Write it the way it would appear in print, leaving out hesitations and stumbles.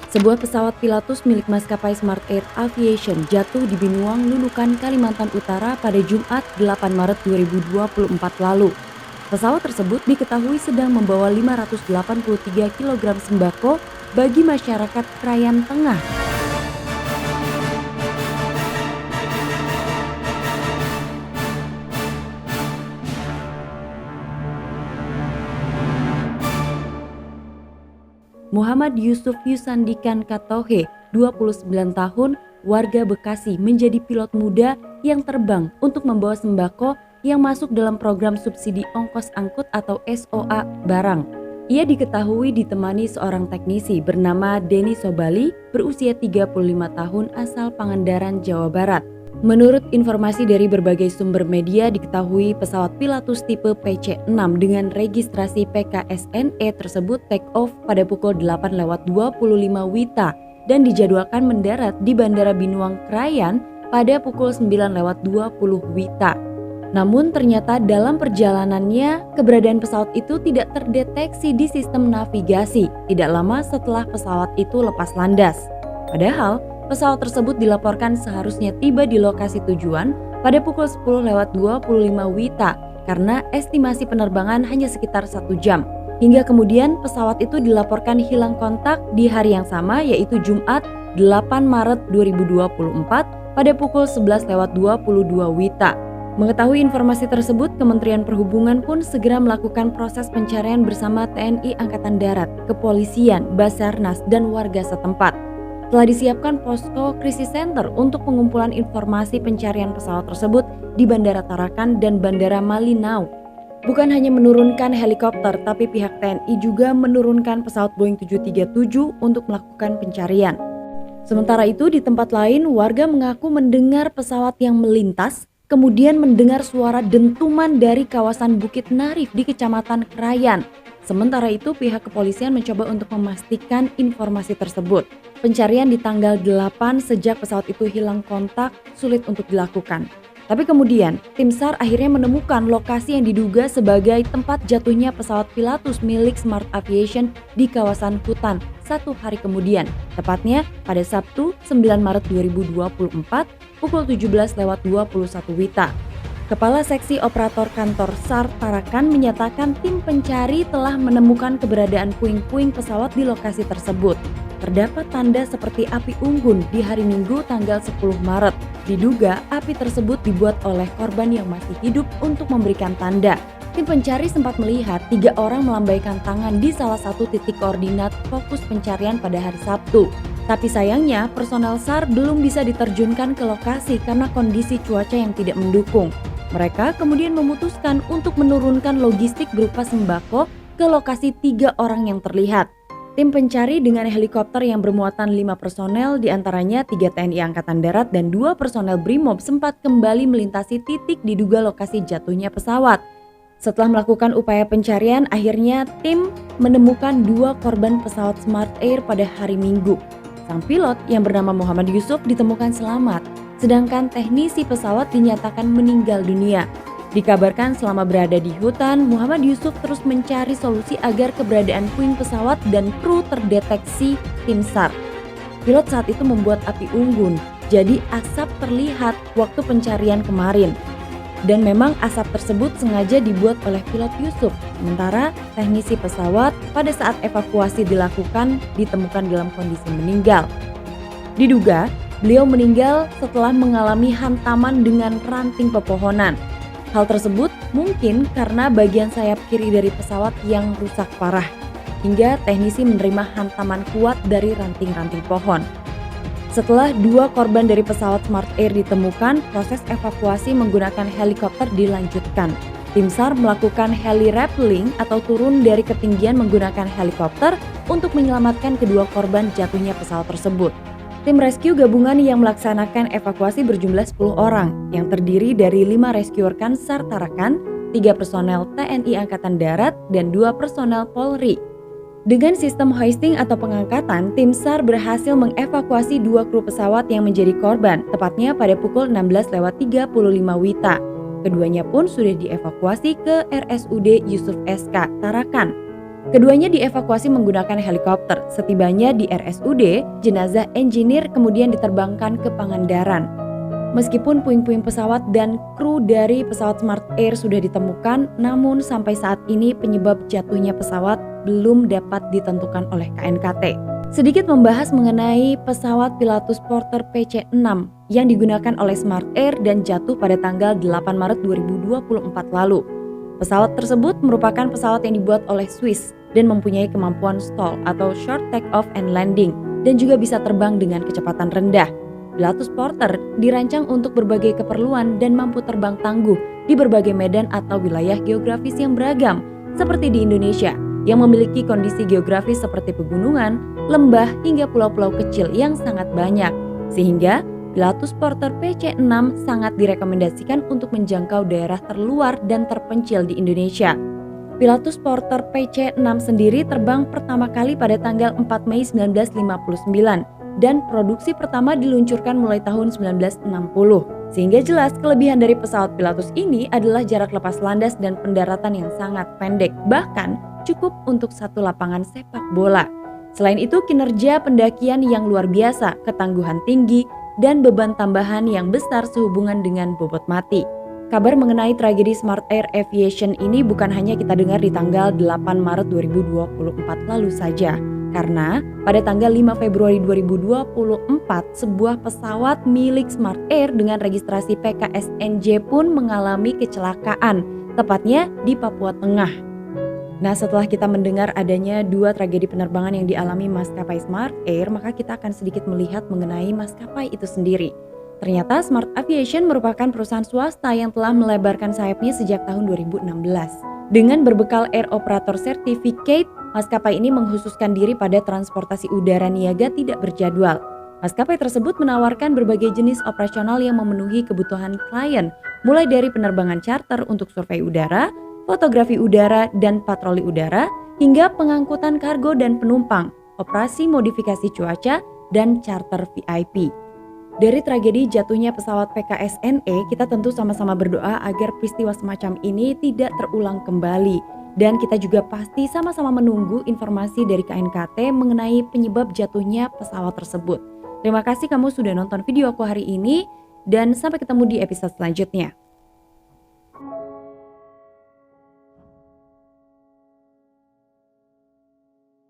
Sebuah pesawat Pilatus milik maskapai Smart Air Aviation jatuh di Binuang, Nunukan, Kalimantan Utara pada Jumat 8 Maret 2024 lalu. Pesawat tersebut diketahui sedang membawa 583 kg sembako bagi masyarakat Krayan Tengah. Muhammad Yusuf Yusandikan Katohe, 29 tahun, warga Bekasi, menjadi pilot muda yang terbang untuk membawa sembako yang masuk dalam program subsidi ongkos angkut atau SOA barang. Ia diketahui ditemani seorang teknisi bernama Denny Sobali, berusia 35 tahun, asal Pangandaran, Jawa Barat. Menurut informasi dari berbagai sumber media, diketahui pesawat Pilatus tipe PC-6 dengan registrasi PKSNE tersebut take off pada pukul 8.25 WITA dan dijadwalkan mendarat di Bandara Binuang Krayan pada pukul 9.20 WITA. Namun ternyata dalam perjalanannya, keberadaan pesawat itu tidak terdeteksi di sistem navigasi tidak lama setelah pesawat itu lepas landas. Padahal pesawat tersebut dilaporkan seharusnya tiba di lokasi tujuan pada pukul 10.25 WITA karena estimasi penerbangan hanya sekitar 1 jam. Hingga kemudian pesawat itu dilaporkan hilang kontak di hari yang sama, yaitu Jumat 8 Maret 2024 pada pukul 11.22 WITA. Mengetahui informasi tersebut, Kementerian Perhubungan pun segera melakukan proses pencarian bersama TNI Angkatan Darat, Kepolisian, Basarnas, dan warga setempat. Telah disiapkan posko krisis center untuk pengumpulan informasi pencarian pesawat tersebut di Bandara Tarakan dan Bandara Malinau. Bukan hanya menurunkan helikopter, tapi pihak TNI juga menurunkan pesawat Boeing 737 untuk melakukan pencarian. Sementara itu, di tempat lain, warga mengaku mendengar pesawat yang melintas, kemudian mendengar suara dentuman dari kawasan Bukit Narif di Kecamatan Krayan. Sementara itu, pihak kepolisian mencoba untuk memastikan informasi tersebut. Pencarian di tanggal 8 sejak pesawat itu hilang kontak sulit untuk dilakukan. Tapi kemudian, tim SAR akhirnya menemukan lokasi yang diduga sebagai tempat jatuhnya pesawat Pilatus milik Smart Aviation di kawasan hutan 1 hari kemudian, tepatnya pada Sabtu 9 Maret 2024 pukul 17.21 WITA. Kepala Seksi Operator Kantor SAR Tarakan menyatakan tim pencari telah menemukan keberadaan puing-puing pesawat di lokasi tersebut. Terdapat tanda seperti api unggun di hari Minggu tanggal 10 Maret. Diduga api tersebut dibuat oleh korban yang masih hidup untuk memberikan tanda. Tim pencari sempat melihat 3 orang melambaikan tangan di salah satu titik koordinat fokus pencarian pada hari Sabtu. Tapi sayangnya personel SAR belum bisa diterjunkan ke lokasi karena kondisi cuaca yang tidak mendukung. Mereka kemudian memutuskan untuk menurunkan logistik berupa sembako ke lokasi 3 orang yang terlihat. Tim pencari dengan helikopter yang bermuatan 5 personel, diantaranya 3 TNI Angkatan Darat dan 2 personel Brimob sempat kembali melintasi titik diduga lokasi jatuhnya pesawat. Setelah melakukan upaya pencarian, akhirnya tim menemukan 2 korban pesawat Smart Air pada hari Minggu. Sang pilot yang bernama Muhammad Yusuf ditemukan selamat, sedangkan teknisi pesawat dinyatakan meninggal dunia. Dikabarkan selama berada di hutan, Muhammad Yusuf terus mencari solusi agar keberadaan puing pesawat dan kru terdeteksi tim SAR. Pilot saat itu membuat api unggun, jadi asap terlihat waktu pencarian kemarin. Dan memang asap tersebut sengaja dibuat oleh pilot Yusuf. Sementara teknisi pesawat pada saat evakuasi dilakukan ditemukan dalam kondisi meninggal. Diduga beliau meninggal setelah mengalami hantaman dengan ranting pepohonan. Hal tersebut mungkin karena bagian sayap kiri dari pesawat yang rusak parah, hingga teknisi menerima hantaman kuat dari ranting-ranting pohon. Setelah 2 korban dari pesawat Smart Air ditemukan, proses evakuasi menggunakan helikopter dilanjutkan. Tim SAR melakukan heli rappelling atau turun dari ketinggian menggunakan helikopter untuk menyelamatkan kedua korban jatuhnya pesawat tersebut. Tim rescue gabungan yang melaksanakan evakuasi berjumlah 10 orang, yang terdiri dari 5 rescuer SAR Tarakan, 3 personel TNI Angkatan Darat, dan 2 personel Polri. Dengan sistem hoisting atau pengangkatan, tim SAR berhasil mengevakuasi 2 kru pesawat yang menjadi korban, tepatnya pada pukul 16.35 WITA. Keduanya pun sudah dievakuasi ke RSUD Yusuf SK Tarakan. Keduanya dievakuasi menggunakan helikopter. Setibanya di RSUD, jenazah engineer kemudian diterbangkan ke Pangandaran. Meskipun puing-puing pesawat dan kru dari pesawat Smart Air sudah ditemukan, namun sampai saat ini penyebab jatuhnya pesawat belum dapat ditentukan oleh KNKT. Sedikit membahas mengenai pesawat Pilatus Porter PC-6 yang digunakan oleh Smart Air dan jatuh pada tanggal 8 Maret 2024 lalu. Pesawat tersebut merupakan pesawat yang dibuat oleh Swiss dan mempunyai kemampuan stall atau short take-off and landing dan juga bisa terbang dengan kecepatan rendah. Pilatus Porter dirancang untuk berbagai keperluan dan mampu terbang tangguh di berbagai medan atau wilayah geografis yang beragam, seperti di Indonesia yang memiliki kondisi geografis seperti pegunungan, lembah, hingga pulau-pulau kecil yang sangat banyak. Sehingga Pilatus Porter PC-6 sangat direkomendasikan untuk menjangkau daerah terluar dan terpencil di Indonesia. Pilatus Porter PC-6 sendiri terbang pertama kali pada tanggal 4 Mei 1959 dan produksi pertama diluncurkan mulai tahun 1960. Sehingga jelas kelebihan dari pesawat Pilatus ini adalah jarak lepas landas dan pendaratan yang sangat pendek, bahkan cukup untuk satu lapangan sepak bola. Selain itu kinerja pendakian yang luar biasa, ketangguhan tinggi, dan beban tambahan yang besar sehubungan dengan bobot mati. Kabar mengenai tragedi Smart Air Aviation ini bukan hanya kita dengar di tanggal 8 Maret 2024 lalu saja. Karena pada tanggal 5 Februari 2024 sebuah pesawat milik Smart Air dengan registrasi PKSNJ pun mengalami kecelakaan, tepatnya di Papua Tengah. Nah, setelah kita mendengar adanya dua tragedi penerbangan yang dialami maskapai Smart Air, maka kita akan sedikit melihat mengenai maskapai itu sendiri. Ternyata Smart Aviation merupakan perusahaan swasta yang telah melebarkan sayapnya sejak tahun 2016. Dengan berbekal Air Operator Certificate, maskapai ini mengkhususkan diri pada transportasi udara niaga tidak berjadwal. Maskapai tersebut menawarkan berbagai jenis operasional yang memenuhi kebutuhan klien, mulai dari penerbangan charter untuk survei udara, fotografi udara dan patroli udara, hingga pengangkutan kargo dan penumpang, operasi modifikasi cuaca, dan charter VIP. Dari tragedi jatuhnya pesawat PKSNE, kita tentu sama-sama berdoa agar peristiwa semacam ini tidak terulang kembali. Dan kita juga pasti sama-sama menunggu informasi dari KNKT mengenai penyebab jatuhnya pesawat tersebut. Terima kasih kamu sudah nonton video aku hari ini, dan sampai ketemu di episode selanjutnya.